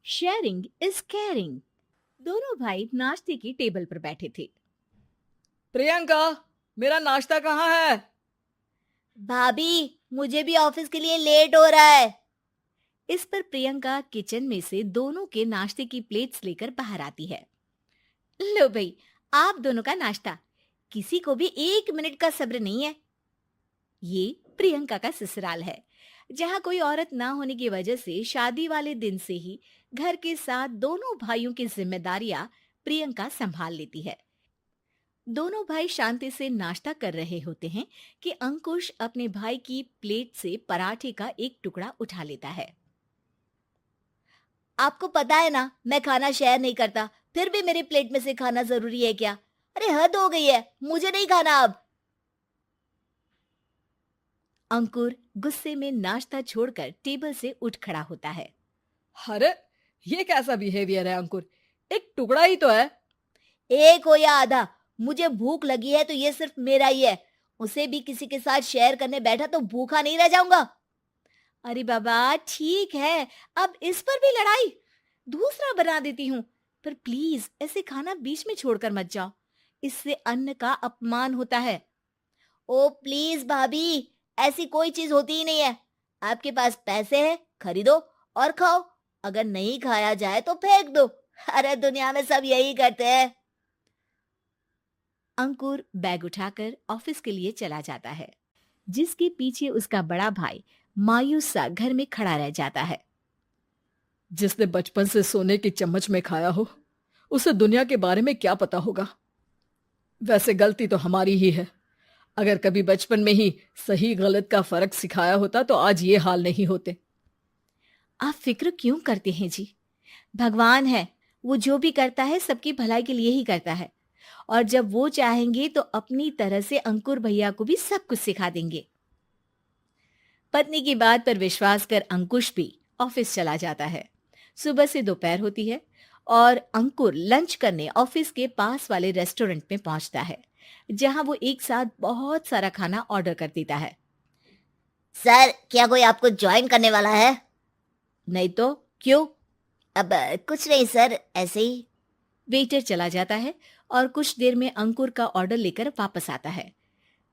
Sharing is caring. दोनों भाई नाश्ते की टेबल पर बैठे थे। प्रियंका, मेरा नाश्ता कहाँ है? भाभी, मुझे भी ऑफिस के लिए लेट हो रहा है। इस पर प्रियंका किचन में से दोनों के नाश्ते की प्लेट्स लेकर बाहर आती है। लो भाई, आप दोनों का नाश्ता। किसी को भी 1 मिनट का सब्र नहीं है। ये प्रियंका का ससुराल है, जहाँ कोई औरत ना होने की वजह से शादी वाले दिन से ही घर के साथ दोनों भाइयों की जिम्मेदारियां प्रियंका संभाल लेती है। दोनों भाई शांति से नाश्ता कर रहे होते हैं कि अंकुश अपने भाई की प्लेट से पराठे का एक टुकड़ा उठा लेता है। आपको पता है ना, मैं खाना शेयर नहीं करता, फिर भी मेरी प्लेट में से खाना जरूरी है क्या? अरे हद हो गई है, मुझे नहीं खाना अब। अंकुर गुस्से में नाश्ता छोड़कर टेबल से उठ खड़ा होता है। अरे, ये कैसा बिहेवियर है अंकुर? एक टुकड़ा ही तो है। एक हो या आधा, मुझे भूख लगी है तो ये सिर्फ मेरा ही है। उसे भी किसी के साथ शेयर करने बैठा तो भूखा नहीं रह जाऊंगा। अरे बाबा ठीक है, अब इस पर भी लड़ाई। दूसरा बना देती हूँ, पर प्लीज ऐसे खाना बीच में छोड़कर मत जाओ। इससे अन्न का अपमान होता है। ओ प्लीज भाभी, ऐसी कोई चीज होती ही नहीं है। आपके पास पैसे हैं, खरीदो और खाओ। अगर नहीं खाया जाए तो फेंक दो। अरे दुनिया में सब यही करते हैं। अंकुर बैग उठाकर ऑफिस के लिए चला जाता है, जिसके पीछे उसका बड़ा भाई मायूस सा घर में खड़ा रह जाता है। जिसने बचपन से सोने की चम्मच में खाया हो, उसे दुनिया के बारे में क्या पता होगा। वैसे गलती तो हमारी ही है। अगर कभी बचपन में ही सही गलत का फर्क सिखाया होता तो आज ये हाल नहीं होते। आप फिक्र क्यों करते हैं जी? भगवान है, वो जो भी करता है सबकी भलाई के लिए ही करता है। और जब वो चाहेंगे तो अपनी तरह से अंकुर भैया को भी सब कुछ सिखा देंगे। पत्नी की बात पर विश्वास कर अंकुश भी ऑफिस चला जाता है। सुबह से दोपहर होती है और अंकुर लंच करने ऑफिस के पास वाले रेस्टोरेंट में पहुंचता है, जहां वो एक साथ बहुत सारा खाना ऑर्डर कर देता है। सर, क्या कोई आपको ज्वाइन करने वाला है? नहीं तो क्यों? अब कुछ नहीं सर, ऐसे ही। वेटर चला जाता है और कुछ देर में अंकुर का ऑर्डर लेकर वापस आता है,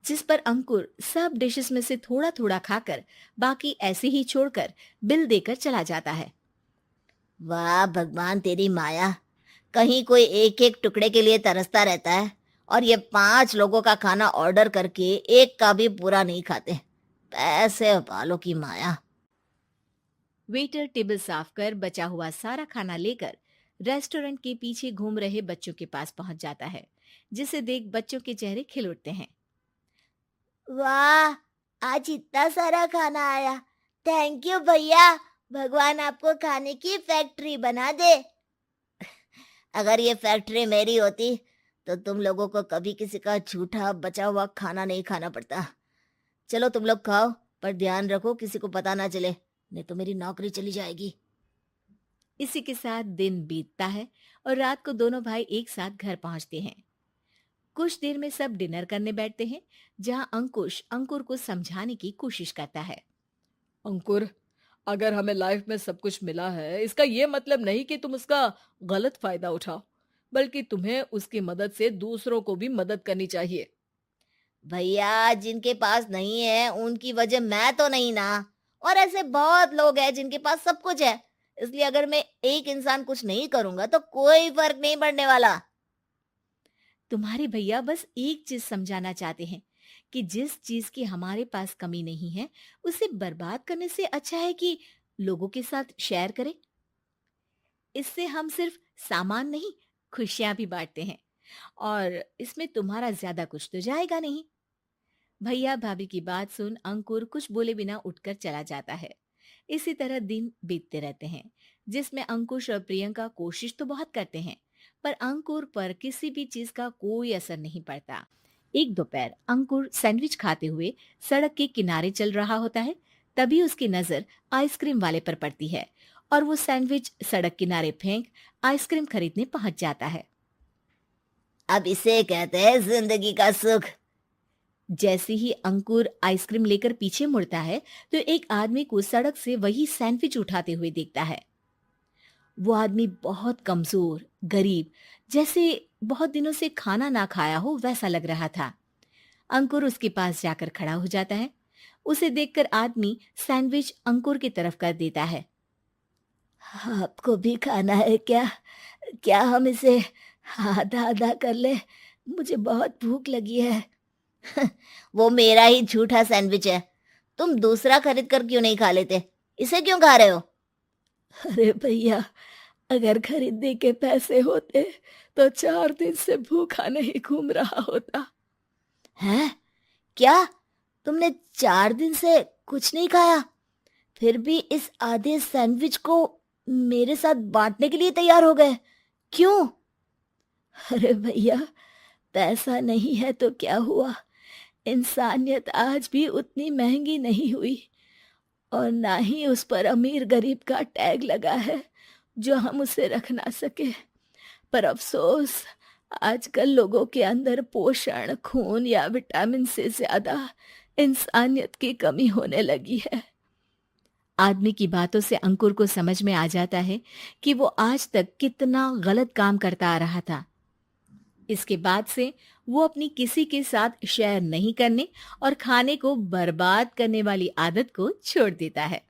जिस पर अंकुर सब डिशेस में से थोड़ा थोड़ा खाकर बाकी ऐसे ही छोड़कर बिल देकर चला जाता है। वाह भगवान, तेरी माया। कहीं कोई एक एक टुकड़े के लिए तरसता रहता है और ये 5 लोगों का खाना ऑर्डर करके एक का भी पूरा नहीं खाते। पैसे वालों की माया। वेटर टेबल साफ कर बचा हुआ सारा खाना लेकर रेस्टोरेंट के पीछे घूम रहे बच्चों के पास पहुंच जाता है, जिसे देख बच्चों के चेहरे खिल उठते हैं। वाह, आज इतना सारा खाना आया। थैंक यू भैया। भगवान आपको खाने की फैक्ट्री बना दे। अगर ये फैक्ट्री मेरी होती तो तुम लोगों को कभी किसी का झूठा बचा हुआ खाना नहीं खाना पड़ता। चलो तुम लोग खाओ, पर ध्यान रखो किसी को पता ना चले, नहीं तो मेरी नौकरी चली जाएगी। इसी के साथ दिन बीतता है और रात को दोनों भाई एक साथ घर पहुंचते हैं। कुछ देर में सब डिनर करने बैठते हैं, जहां अंकुश अंकुर को समझाने की कोशिश करता है। अंकुर, अगर हमें लाइफ में सब कुछ मिला है, इसका ये मतलब नहीं कि तुम उसका गलत फायदा उठाओ, बल्कि तुम्हें उसकी मदद से दूसरों को भी मदद करनी चाहिए। भैया, जिनके पास नहीं है उनकी वजह मैं तो नहीं ना। और ऐसे बहुत लोग हैं जिनके पास सब कुछ है। इसलिए अगर मैं एक इंसान कुछ नहीं करूंगा तो कोई फर्क नहीं पड़ने वाला। तुम्हारे भैया बस एक चीज समझाना चाहते हैं कि जिस चीज की हमारे पास कमी नहीं है, उसे बर्बाद करने से अच्छा है कि लोगों के साथ शेयर करें। इससे हम सिर्फ सामान नहीं, खुशियां भी बांटते हैं, और इसमें तुम्हारा ज्यादा कुछ तो जाएगा नहीं। भैया भाभी की बात सुन अंकुर कुछ बोले बिना उठकर चला जाता है। इसी तरह दिन बीतते रहते हैं, जिसमें अंकुश और प्रियंका कोशिश तो बहुत करते हैं, पर अंकुर पर किसी भी चीज का कोई असर नहीं पड़ता। एक दोपहर अंकुर सैंडविच खाते हुए सड़क के किनारे चल रहा होता है। तभी उसकी नजर आइसक्रीम वाले पर पड़ती है और वो सैंडविच सड़क किनारे फेंक आइसक्रीम खरीदने पहुंच जाता है। अब इसे कहते हैं जिंदगी का सुख। जैसे ही अंकुर आइसक्रीम लेकर पीछे मुड़ता है तो एक आदमी को सड़क से वही सैंडविच उठाते हुए देखता है। वो आदमी बहुत कमजोर, गरीब, जैसे बहुत दिनों से खाना ना खाया हो वैसा लग रहा था। अंकुर उसके पास जाकर खड़ा हो जाता है। उसे देखकर आदमी सैंडविच अंकुर की तरफ कर देता है। आपको भी खाना है क्या? क्या हम इसे आधा आधा कर ले? मुझे बहुत भूख लगी है। वो मेरा ही झूठा सैंडविच है। तुम दूसरा खरीद कर क्यों नहीं खा लेते? इसे क्यों खा रहे हो? अरे भैया, अगर खरीदने के पैसे होते तो 4 दिन से भूखा नहीं घूम रहा होता। हैं? क्या? तुमने 4 दिन से कुछ नहीं खाया? फिर भी इस आधे सैंडविच को मेरे साथ बांटने के लिए तैयार हो गए? क्यों? अरे भैया, पैसा नहीं है तो क्या हुआ, इंसानियत आज भी उतनी महंगी नहीं हुई, और ना ही उस पर अमीर गरीब का टैग लगा है जो हम उसे रख ना सके। पर अफसोस, आजकल लोगों के अंदर पोषण, खून या विटामिन से ज्यादा इंसानियत की कमी होने लगी है। आदमी की बातों से अंकुर को समझ में आ जाता है कि वो आज तक कितना गलत काम करता आ रहा था। इसके बाद से वो अपनी किसी के साथ शेयर नहीं करने और खाने को बर्बाद करने वाली आदत को छोड़ देता है।